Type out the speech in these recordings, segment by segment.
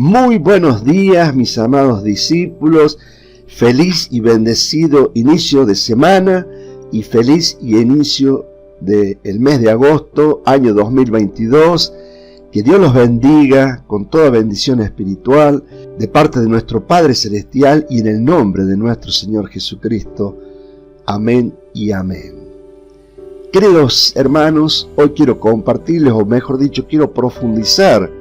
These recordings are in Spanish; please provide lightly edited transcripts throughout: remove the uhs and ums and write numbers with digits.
Muy buenos días, mis amados discípulos. Feliz y bendecido inicio de semana y feliz inicio del mes de agosto, año 2022. Que Dios los bendiga con toda bendición espiritual de parte de nuestro Padre Celestial y en el nombre de nuestro Señor Jesucristo. Amén y amén. Queridos hermanos, hoy quiero compartirles, o mejor dicho, quiero profundizar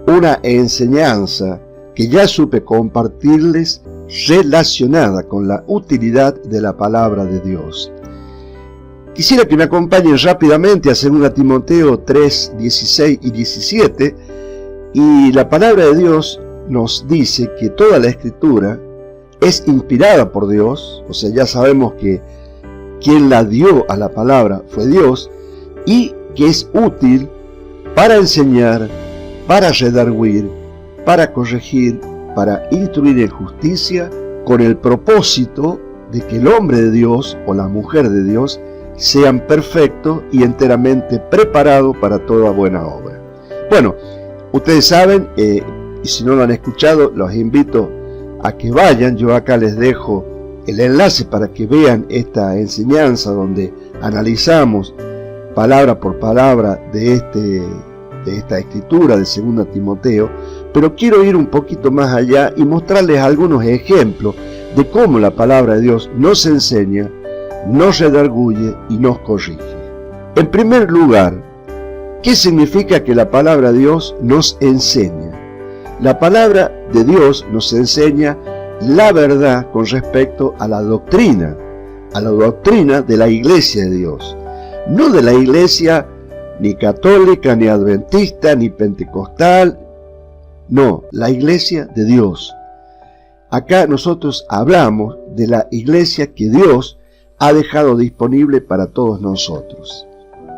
una enseñanza que ya supe compartirles relacionada con la utilidad de la palabra de Dios. Quisiera que me acompañen rápidamente a 2 Timoteo 3, 16 y 17, y la palabra de Dios nos dice que toda la Escritura es inspirada por Dios, o sea, ya sabemos que quien la dio a la palabra fue Dios, y que es útil para enseñar, para redarguir, para corregir, para instruir en justicia, con el propósito de que el hombre de Dios o la mujer de Dios sean perfectos y enteramente preparados para toda buena obra. Bueno, ustedes saben, y si no lo han escuchado, los invito a que vayan. Yo acá les dejo el enlace para que vean esta enseñanza donde analizamos palabra por palabra de esta escritura de 2 Timoteo, pero quiero ir un poquito más allá y mostrarles algunos ejemplos de cómo la palabra de Dios nos enseña, nos redarguye y nos corrige. En primer lugar, ¿qué significa que la palabra de Dios nos enseña? La palabra de Dios nos enseña la verdad con respecto a la doctrina de la iglesia de Dios, no de la iglesia ni católica, ni adventista, ni pentecostal, no, la iglesia de Dios. Acá nosotros hablamos de la iglesia que Dios ha dejado disponible para todos nosotros.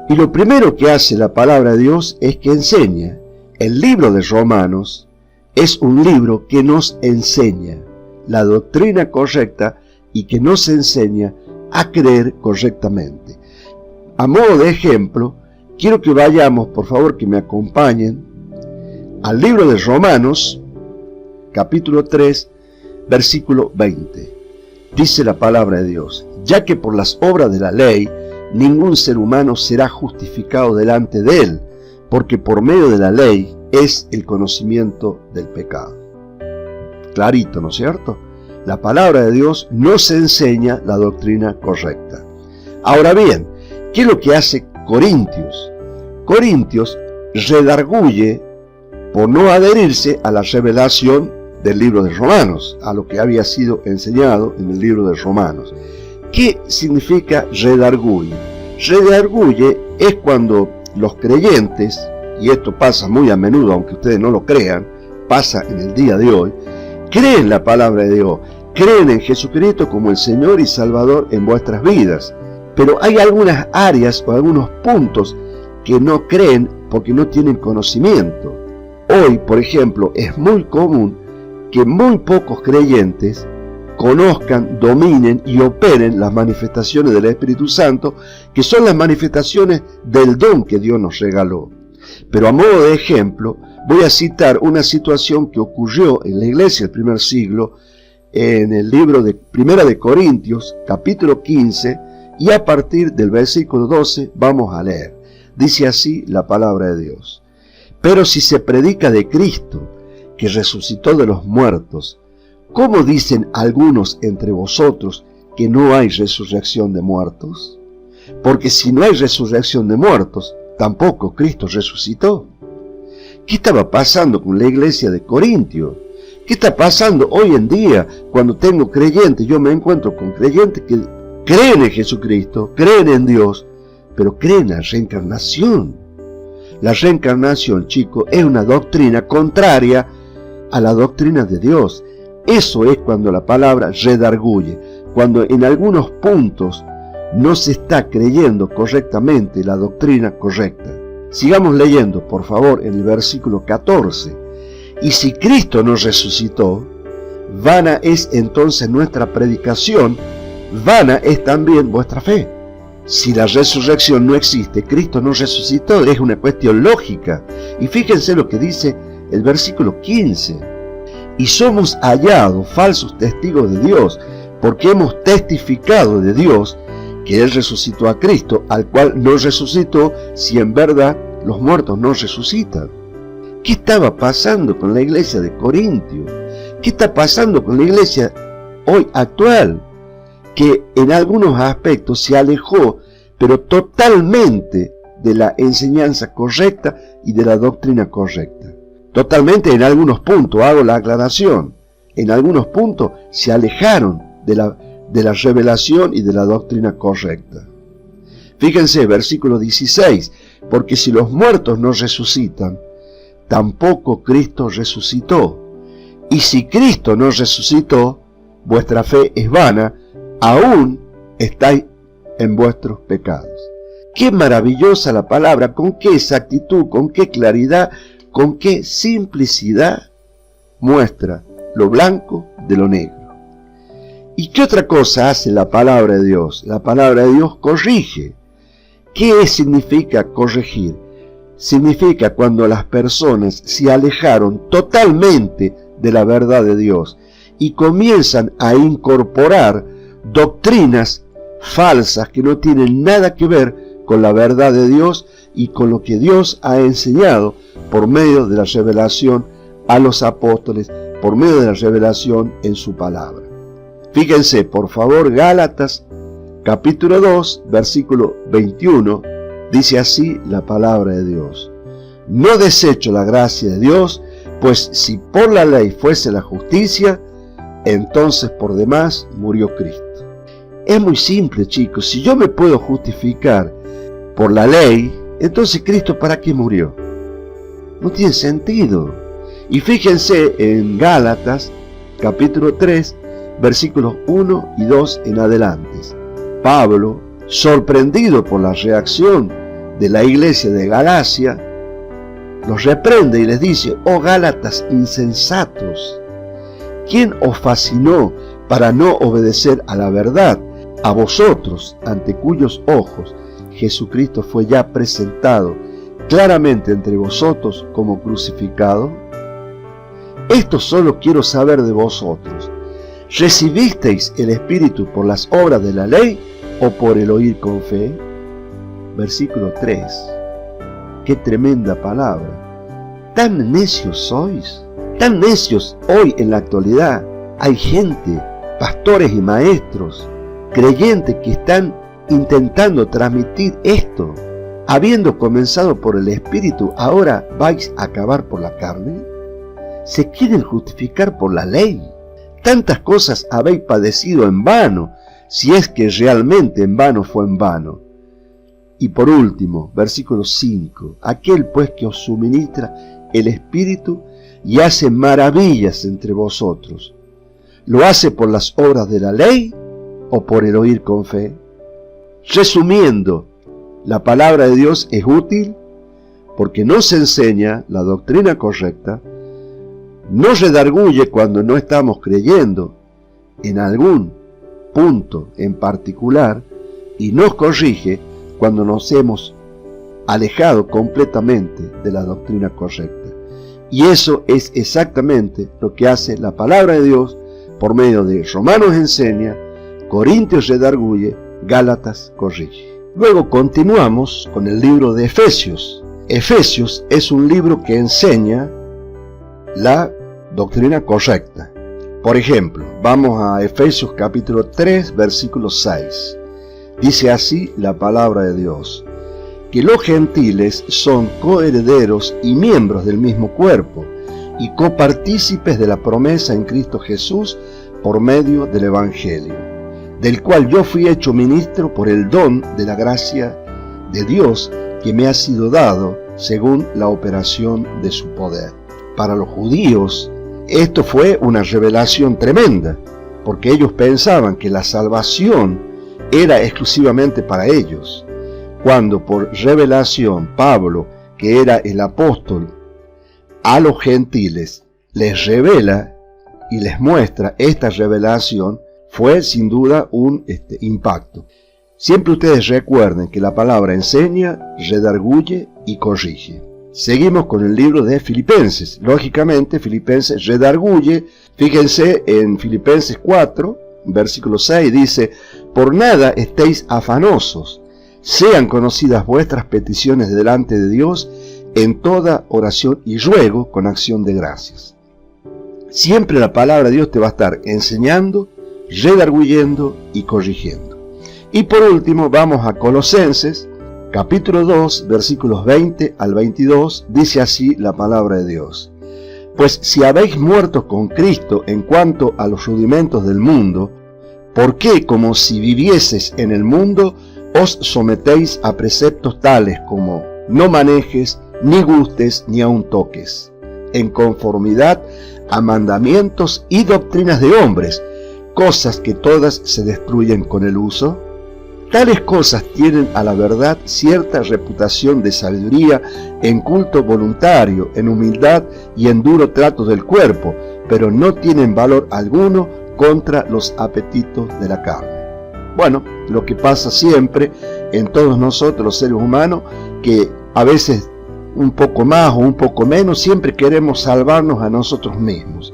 Y lo primero que hace la palabra de Dios es que enseña. El libro de Romanos es un libro que nos enseña la doctrina correcta y que nos enseña a creer correctamente. A modo de ejemplo, quiero que vayamos, por favor, que me acompañen al libro de Romanos, capítulo 3, versículo 20. Dice la palabra de Dios: ya que por las obras de la ley ningún ser humano será justificado delante de él, porque por medio de la ley es el conocimiento del pecado. Clarito, ¿no es cierto? La palabra de Dios nos enseña la doctrina correcta. Ahora bien, ¿qué es lo que hace Corintios? Corintios redarguye por no adherirse a la revelación del libro de Romanos, a lo que había sido enseñado en el libro de Romanos. ¿Qué significa redarguye? Redarguye es cuando los creyentes, y esto pasa muy a menudo, aunque ustedes no lo crean, pasa en el día de hoy, creen la palabra de Dios, creen en Jesucristo como el Señor y Salvador en vuestras vidas, pero hay algunas áreas o algunos puntos que no creen porque no tienen conocimiento. Hoy, por ejemplo, es muy común que muy pocos creyentes conozcan, dominen y operen las manifestaciones del Espíritu Santo, que son las manifestaciones del don que Dios nos regaló. Pero a modo de ejemplo, voy a citar una situación que ocurrió en la iglesia del primer siglo, en el libro de Primera de Corintios, capítulo 15, y a partir del versículo 12 vamos a leer. Dice así la palabra de Dios: pero si se predica de Cristo, que resucitó de los muertos, ¿cómo dicen algunos entre vosotros que no hay resurrección de muertos? Porque si no hay resurrección de muertos, tampoco Cristo resucitó. ¿Qué estaba pasando con la iglesia de Corintio? ¿Qué está pasando hoy en día cuando tengo creyentes? Yo me encuentro con creyentes que creen en Jesucristo, creen en Dios, pero creen en la reencarnación. La reencarnación, chicos, es una doctrina contraria a la doctrina de Dios. Eso es cuando la palabra redarguye, cuando en algunos puntos no se está creyendo correctamente la doctrina correcta. Sigamos leyendo, por favor, en el versículo 14. Y si Cristo nos resucitó, vana es entonces nuestra predicación, vana es también vuestra fe. Si la resurrección no existe, Cristo no resucitó, es una cuestión lógica. Y fíjense lo que dice el versículo 15. Y somos hallados falsos testigos de Dios, porque hemos testificado de Dios que Él resucitó a Cristo, al cual no resucitó, si en verdad los muertos no resucitan. ¿Qué estaba pasando con la iglesia de Corintio? ¿Qué está pasando con la iglesia hoy actual? Que en algunos aspectos se alejó, pero totalmente, de la enseñanza correcta y de la doctrina correcta. Totalmente en algunos puntos, hago la aclaración, en algunos puntos se alejaron de la revelación y de la doctrina correcta. Fíjense, versículo 16, porque si los muertos no resucitan, tampoco Cristo resucitó. Y si Cristo no resucitó, vuestra fe es vana, aún estáis en vuestros pecados. Qué maravillosa la palabra, con qué exactitud, con qué claridad, con qué simplicidad muestra lo blanco de lo negro. ¿Y qué otra cosa hace la palabra de Dios? La palabra de Dios corrige. ¿Qué significa corregir? Significa cuando las personas se alejaron totalmente de la verdad de Dios y comienzan a incorporar doctrinas falsas que no tienen nada que ver con la verdad de Dios y con lo que Dios ha enseñado por medio de la revelación a los apóstoles, por medio de la revelación en su palabra. Fíjense, por favor, Gálatas capítulo 2, versículo 21, dice así la palabra de Dios. No desecho la gracia de Dios, pues si por la ley fuese la justicia, entonces por demás murió Cristo. Es muy simple, chicos. Si yo me puedo justificar por la ley, entonces Cristo ¿para qué murió? No tiene sentido. Y fíjense en Gálatas capítulo 3, versículos 1 y 2 en adelante. Pablo, sorprendido por la reacción de la iglesia de Galacia, los reprende y les dice: oh Gálatas insensatos, ¿quién os fascinó para no obedecer a la verdad? A vosotros, ante cuyos ojos Jesucristo fue ya presentado claramente entre vosotros como crucificado. Esto solo quiero saber de vosotros. ¿Recibisteis el Espíritu por las obras de la ley o por el oír con fe? Versículo 3. Qué tremenda palabra. ¿Tan necios sois? ¿Tan necios hoy en la actualidad? Hay gente, pastores y maestros, creyentes que están intentando transmitir esto. Habiendo comenzado por el Espíritu, ¿ahora vais a acabar por la carne? ¿Se quieren justificar por la ley? Tantas cosas habéis padecido en vano, si es que realmente en vano fue en vano. Y por último, versículo 5, aquel pues que os suministra el Espíritu y hace maravillas entre vosotros, ¿lo hace por las obras de la ley o por el oír con fe? Resumiendo, la palabra de Dios es útil porque nos enseña la doctrina correcta, nos redarguye cuando no estamos creyendo en algún punto en particular y nos corrige cuando nos hemos alejado completamente de la doctrina correcta. Y eso es exactamente lo que hace la palabra de Dios por medio de Romanos enseña, Corintios redarguye, Gálatas corrige. Luego continuamos con el libro de Efesios. Efesios es un libro que enseña la doctrina correcta. Por ejemplo, vamos a Efesios capítulo 3, versículo 6. Dice así la palabra de Dios: que los gentiles son coherederos y miembros del mismo cuerpo, y copartícipes de la promesa en Cristo Jesús por medio del Evangelio, del cual yo fui hecho ministro por el don de la gracia de Dios que me ha sido dado según la operación de su poder. Para los judíos, esto fue una revelación tremenda, porque ellos pensaban que la salvación era exclusivamente para ellos, cuando por revelación Pablo, que era el apóstol a los gentiles, les revela y les muestra esta revelación, fue sin duda un impacto. Siempre ustedes recuerden que la palabra enseña, redarguye y corrige. Seguimos con el libro de Filipenses. Lógicamente, Filipenses redarguye. Fíjense en Filipenses 4, versículo 6, dice: por nada estéis afanosos, sean conocidas vuestras peticiones delante de Dios en toda oración y ruego con acción de gracias. Siempre la palabra de Dios te va a estar enseñando, redarguyendo y corrigiendo. Y por último, vamos a Colosenses, capítulo 2, versículos 20 al 22, dice así la palabra de Dios: pues si habéis muerto con Cristo en cuanto a los rudimentos del mundo, ¿por qué, como si vivieses en el mundo, os sometéis a preceptos tales como no manejes, ni gustes, ni aun toques, en conformidad a mandamientos y doctrinas de hombres, cosas que todas se destruyen con el uso? Tales cosas tienen a la verdad cierta reputación de sabiduría en culto voluntario, en humildad y en duro trato del cuerpo, pero no tienen valor alguno contra los apetitos de la carne. Bueno, lo que pasa siempre en todos nosotros los seres humanos, que a veces un poco más o un poco menos, siempre queremos salvarnos a nosotros mismos.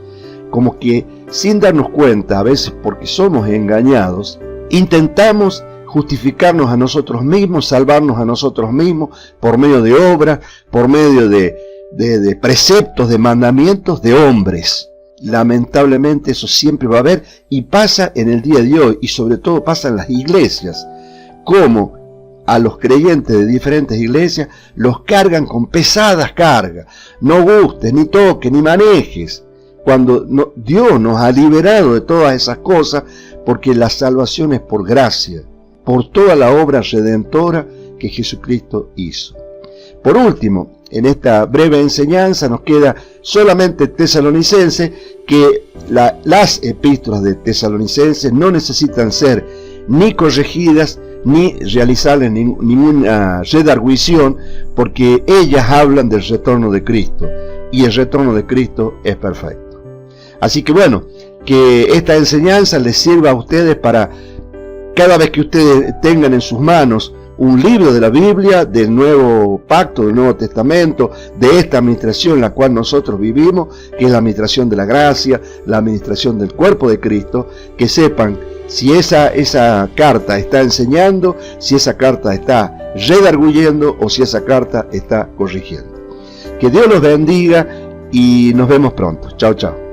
Como que sin darnos cuenta, a veces porque somos engañados, intentamos justificarnos a nosotros mismos, salvarnos a nosotros mismos por medio de obras, por medio de preceptos, de mandamientos de hombres. Lamentablemente eso siempre va a haber y pasa en el día de hoy, y sobre todo pasa en las iglesias, como a los creyentes de diferentes iglesias los cargan con pesadas cargas. No gustes, ni toques, ni manejes, cuando Dios nos ha liberado de todas esas cosas, porque la salvación es por gracia, por toda la obra redentora que Jesucristo hizo. Por último, en esta breve enseñanza nos queda solamente Tesalonicenses, que las epístolas de Tesalonicenses no necesitan ser ni corregidas ni realizarles ninguna redarguición, porque ellas hablan del retorno de Cristo, y el retorno de Cristo es perfecto. Así que bueno, que esta enseñanza les sirva a ustedes para cada vez que ustedes tengan en sus manos un libro de la Biblia, del Nuevo Pacto, del Nuevo Testamento, de esta administración en la cual nosotros vivimos, que es la administración de la gracia, la administración del cuerpo de Cristo, que sepan si esa carta está enseñando, si esa carta está redarguyendo o si esa carta está corrigiendo. Que Dios los bendiga y nos vemos pronto. Chao, chao.